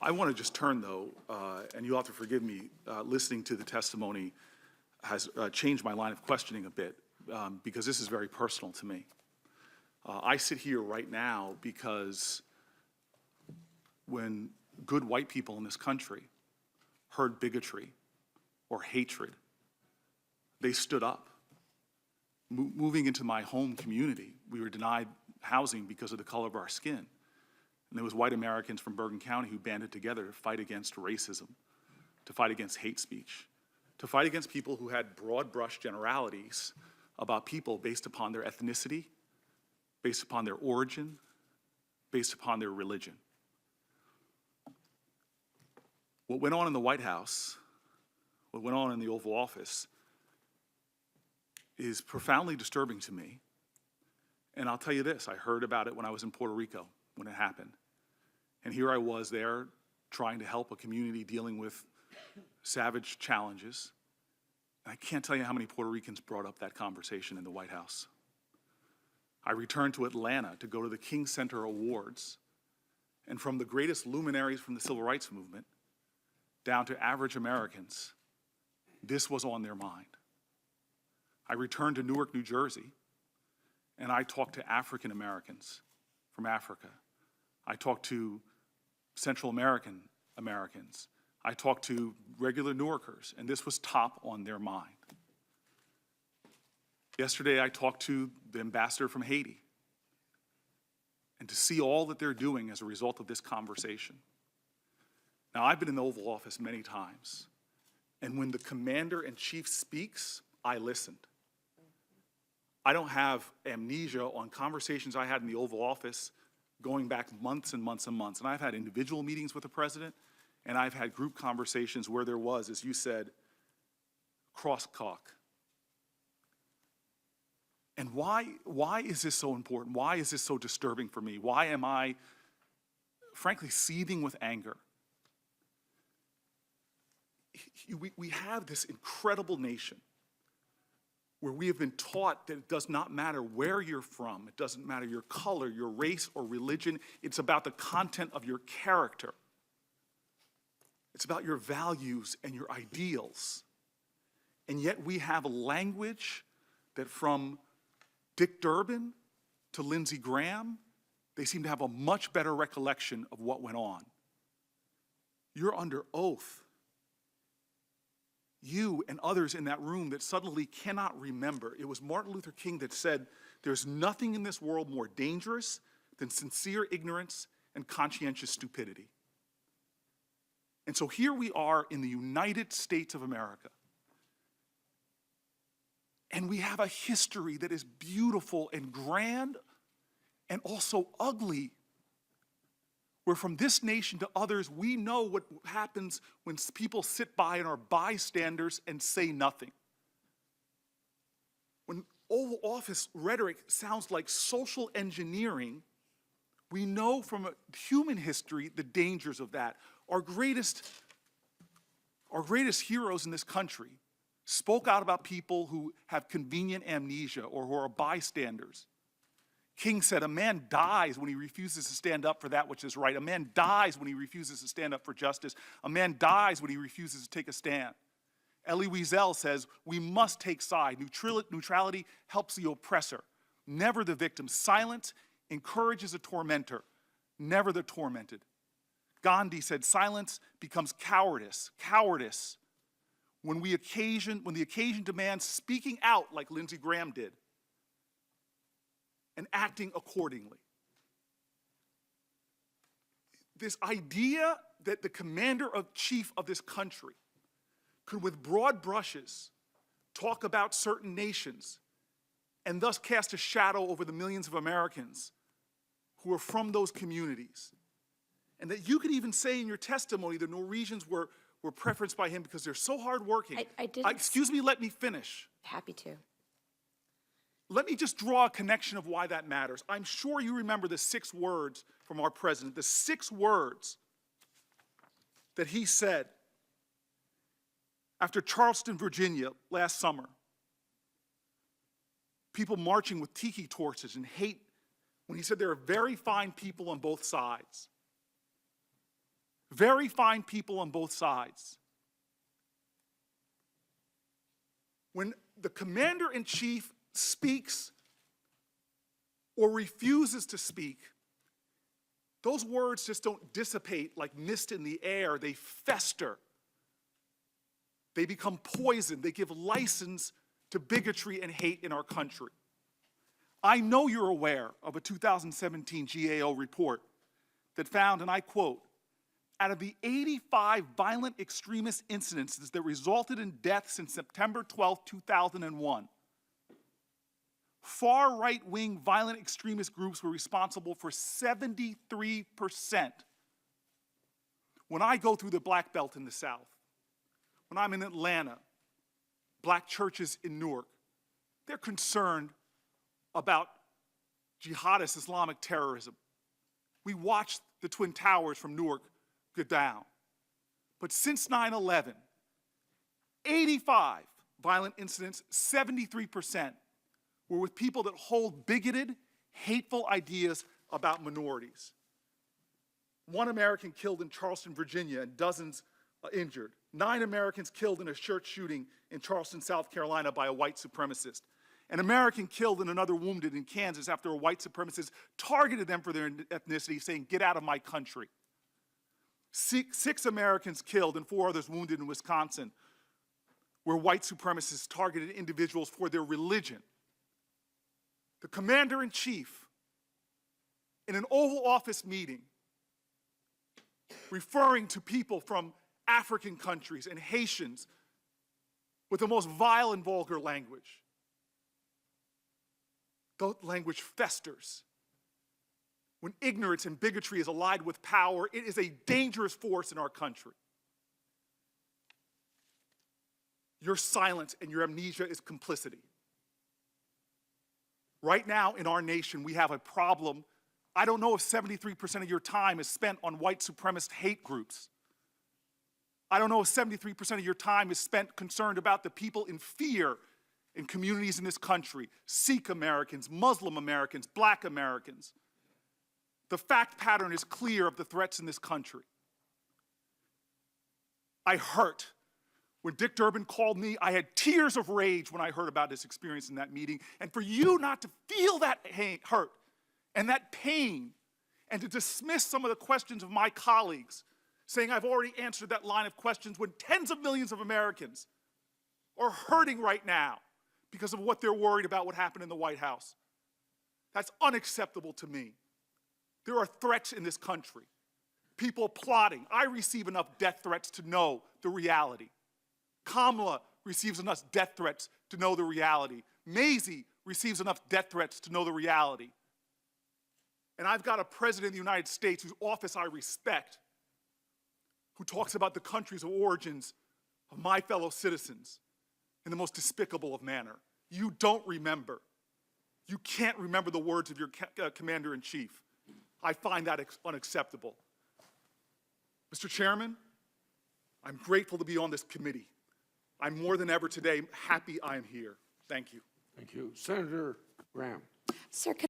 I want to just turn, though, and you'll have to forgive me, listening to the testimony has changed my line of questioning a bit, because this is very personal to me. I sit here right now because when good white people in this country heard bigotry or hatred, they stood up. Moving into my home community, we were denied housing because of the color of our skin. And there was white Americans from Bergen County who banded together to fight against racism, to fight against hate speech, to fight against people who had broad brush generalities about people based upon their ethnicity, based upon their origin, based upon their religion. What went on in the White House, what went on in the Oval Office, is profoundly disturbing to me. And I'll tell you this, I heard about it when I was in Puerto Rico, when it happened. And here I was there trying to help a community dealing with savage challenges. And I can't tell you how many Puerto Ricans brought up that conversation in the White House. I returned to Atlanta to go to the King Center Awards. And from the greatest luminaries from the civil rights movement down to average Americans, this was on their mind. I returned to Newark, New Jersey, and I talked to African Americans from Africa. I talked to Central American Americans. I talked to regular Newarkers, and this was top on their mind. Yesterday, I talked to the ambassador from Haiti, and to see all that they're doing as a result of this conversation. Now, I've been in the Oval Office many times, and when the commander-in-chief speaks, I listened. I don't have amnesia on conversations I had in the Oval Office going back months and months and months. And I've had individual meetings with the president, and I've had group conversations where there was, as you said, crosstalk. And why is this so important? Why is this so disturbing for me? Why am I, frankly, seething with anger? We have this incredible nation where we have been taught that it does not matter where you're from, it doesn't matter your color, your race, or religion, it's about the content of your character. It's about your values and your ideals. And yet we have a language that from Dick Durbin to Lindsey Graham, they seem to have a much better recollection of what went on. You're under oath. You and others in that room that suddenly cannot remember. It was Martin Luther King that said, there's nothing in this world more dangerous than sincere ignorance and conscientious stupidity. And so here we are in the United States of America. And we have a history that is beautiful and grand and also ugly, where from this nation to others, we know what happens when people sit by and are bystanders and say nothing. When Oval Office rhetoric sounds like social engineering, we know from human history the dangers of that. Our greatest heroes in this country spoke out about people who have convenient amnesia or who are bystanders. King said, a man dies when he refuses to stand up for that which is right. A man dies when he refuses to stand up for justice. A man dies when he refuses to take a stand. Elie Wiesel says, we must take side. Neutrality helps the oppressor, never the victim. Silence encourages a tormentor, never the tormented. Gandhi said, silence becomes cowardice. Cowardice when the occasion demands speaking out like Lindsey Graham did, and acting accordingly. This idea that the commander-in-chief of this country could, with broad brushes, talk about certain nations and thus cast a shadow over the millions of Americans who are from those communities. And that you could even say in your testimony the Norwegians were preferenced by him because they're so hardworking. I didn't. Excuse me, let me finish. Happy to. Let me just draw a connection of why that matters. I'm sure you remember the 6 words from our president, the 6 words that he said after Charleston, Virginia last summer. People marching with tiki torches and hate, when he said there are very fine people on both sides. very fine people on both sides. When the commander-in-chief speaks or refuses to speak, those words just don't dissipate like mist in the air. They fester. They become poison. They give license to bigotry and hate in our country. I know you're aware of a 2017 GAO report that found, and I quote, out of the 85 violent extremist incidences that resulted in death since September 12, 2001, far right-wing violent extremist groups were responsible for 73%. When I go through the Black Belt in the South, when I'm in Atlanta, black churches in Newark, they're concerned about jihadist Islamic terrorism. We watched the Twin Towers from Newark go down. But since 9/11, 85 violent incidents, 73% were with people that hold bigoted, hateful ideas about minorities. 1 American killed in Charleston, Virginia, and dozens injured. 9 Americans killed in a church shooting in Charleston, South Carolina by a white supremacist. An American killed and another wounded in Kansas after a white supremacist targeted them for their ethnicity, saying, "Get out of my country." 6 Americans killed and 4 others wounded in Wisconsin, where white supremacists targeted individuals for their religion. The commander-in-chief, in an Oval Office meeting, referring to people from African countries and Haitians with the most vile and vulgar language. The language festers. When ignorance and bigotry is allied with power, it is a dangerous force in our country. Your silence and your amnesia is complicity. Right now in our nation, we have a problem. I don't know if 73% of your time is spent on white supremacist hate groups. I don't know if 73% of your time is spent concerned about the people in fear in communities in this country, Sikh Americans, Muslim Americans, Black Americans. The fact pattern is clear of the threats in this country. I hurt. When Dick Durbin called me, I had tears of rage when I heard about his experience in that meeting. And for you not to feel that hurt and that pain and to dismiss some of the questions of my colleagues, saying I've already answered that line of questions when tens of millions of Americans are hurting right now because of what they're worried about what happened in the White House. That's unacceptable to me. There are threats in this country. People plotting. I receive enough death threats to know the reality. Kamala receives enough death threats to know the reality. Mazie receives enough death threats to know the reality. And I've got a president of the United States whose office I respect, who talks about the countries of origins of my fellow citizens in the most despicable of manner. You don't remember. You can't remember the words of your commander-in-chief. I find that unacceptable. Mr. Chairman, I'm grateful to be on this committee. I'm more than ever today happy I am here. Thank you. Thank you. Senator Graham. Sir,